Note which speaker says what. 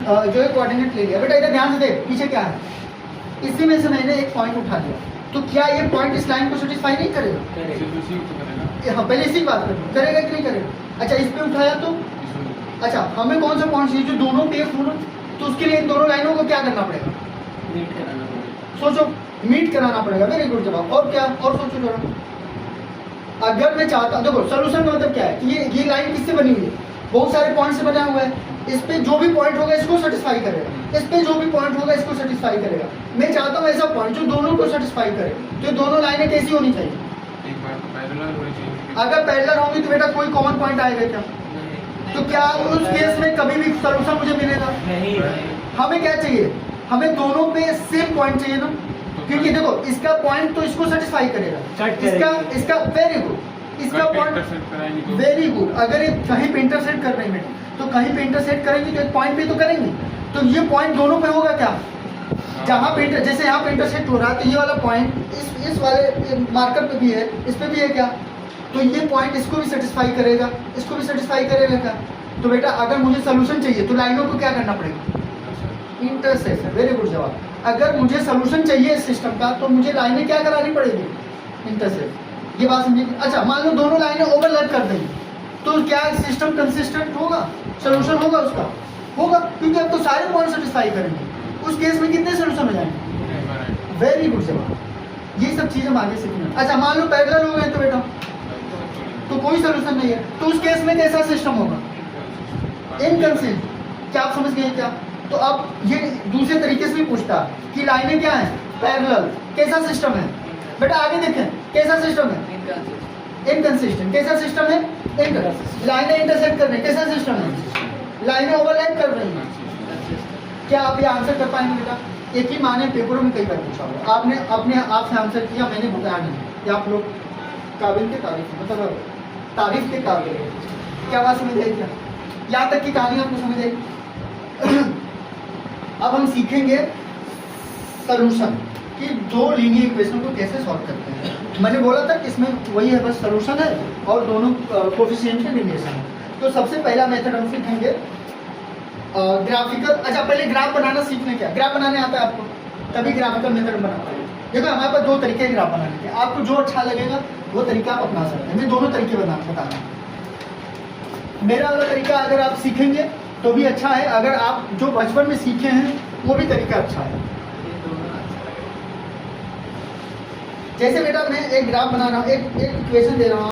Speaker 1: जो है कोऑर्डिनेट ले लिया। बेटा इधर ध्यान से देख पीछे क्या है, इसी में से मैंने एक पॉइंट उठा लिया, तो क्या ये पॉइंट इस लाइन को सेटिस्फाई नहीं करेगा? हाँ पहले इसी बात करेगा कि नहीं करेगा? अच्छा इस पे उठाया तो अच्छा हमें कौन सा पॉइंट चाहिए जो दोनों पे हो ना, तो उसके लिए इन दोनों लाइनों को क्या करना पड़ेगा? सोचो, मीट कराना पड़ेगा। वेरी गुड जवाब। और क्या? और सोचो जरा, अगर मैं चाहता, देखो सोल्यूशन का मतलब क्या है कि ये लाइन किससे बनी हुई है? बहुत सारे पॉइंट से बना हुआ है। इस पे जो भी पॉइंट होगा इसको सेटिस्फाई करेगा, इस पे जो भी पॉइंट होगा इसको सेटिस्फाई करेगा। मैं चाहता हूँ ऐसा पॉइंट जो दोनों को सेटिस्फाई करे। तो दोनों लाइनें कैसी होनी चाहिए? अगर पैरेलल होंगी तो बेटा कोई कॉमन पॉइंट आएगा क्या? तो क्या उस केस में कभी भी सोल्यूशन मुझे मिलेगा? नहीं। हमें क्या चाहिए? हमें दोनों पे सेम पॉइंट चाहिए ना, क्योंकि देखो इसका पॉइंट तो इसको सेटिस्फाई करेगा, इसका वेरी गुड, इसका पॉइंट वेरी गुड। अगर ये कहीं पे इंटरसेक्ट कर रही है तो कहीं पे इंटरसेक्ट करेंगे तो एक पॉइंट पे तो करेंगे, तो ये पॉइंट दोनों पे होगा क्या? जहाँ पे जैसे यहाँ पे इंटरसेक्ट हो रहा है तो ये वाला पॉइंट इस वाले मार्कर पे भी है, इस पे भी है क्या? तो ये पॉइंट इसको भी सेटिस्फाई करेगा, इसको भी सेटिस्फाई करेगा क्या? तो बेटा अगर मुझे सोल्यूशन चाहिए तो लाइनों को क्या करना पड़ेगा? इंटरसेक्शन। वेरी गुड जवाब। अगर मुझे सोल्यूशन चाहिए इस सिस्टम का तो मुझे लाइनें क्या करानी पड़ेगी? इंटरसेक्ट। ये बात समझिए। अच्छा मान लो दोनों लाइनें ओवरलैप कर देंगी तो क्या सिस्टम कंसिस्टेंट होगा? सोल्यूशन होगा उसका? होगा, क्योंकि अब तो सारे पॉइंट सेटिस्फाई करेंगे। उस केस में कितने सोल्यूशन हो जाएंगे? वेरी गुड जवाब। ये सब चीज़ हम आगे सीखेंगे। अच्छा मान लो पैरेलल हो गए तो बेटा तो कोई सोल्यूशन नहीं है, तो उस केस में कैसा सिस्टम होगा? इनकंसिस्टेंट। क्या आप समझ गए क्या? तो अब ये दूसरे तरीके से भी पूछता कि लाइनें क्या है? पैरेलल। कैसा सिस्टम है? बेटा आगे देखें, कैसा सिस्टम है? इनकंसिस्टेंट। कैसा सिस्टम है? लाइनें इंटरसेक्ट कर रही, कैसा सिस्टम है? लाइनें ओवरलैप कर रही हैं। क्या आप ये आंसर कर पाएंगे बेटा? एक ही माने पेपरों में कई बार पूछा होगा, आपने अपने आप से आंसर किया, मैंने बताया नहीं कि आप लोग काबिल के तारीफ, मतलब तारीफ के काबिल है। क्या बात समझ आई क्या? यहाँ तक की कहानी आपको समझ आई? अब हम सीखेंगे सॉल्यूशन कि दो लीनियर इक्वेशन को कैसे सॉल्व करते हैं। मैंने बोला था कि इसमें वही है, बस सॉल्यूशन है और दोनों कोफिशिएंट के रिलेशन है। तो सबसे पहला मेथड हम सीखेंगे ग्राफिकल। अच्छा पहले ग्राफ बनाना सीखने, क्या ग्राफ बनाने आता है आपको? तभी ग्राफिकल मेथड बना पाएंगे। देखो हमारे पास दो तरीके ग्राफ बनाने के, आपको जो अच्छा लगेगा वो तरीका आप अपना सकते हैं। मैं दोनों तरीके बता रहा हूँ। मेरा वाला तरीका अगर आप सीखेंगे तो भी अच्छा है, अगर आप जो बचपन में सीखे हैं वो भी तरीका अच्छा है। जैसे बेटा मैं एक ग्राफ बना रहा हूँ, एक इक्वेशन दे रहा हूँ।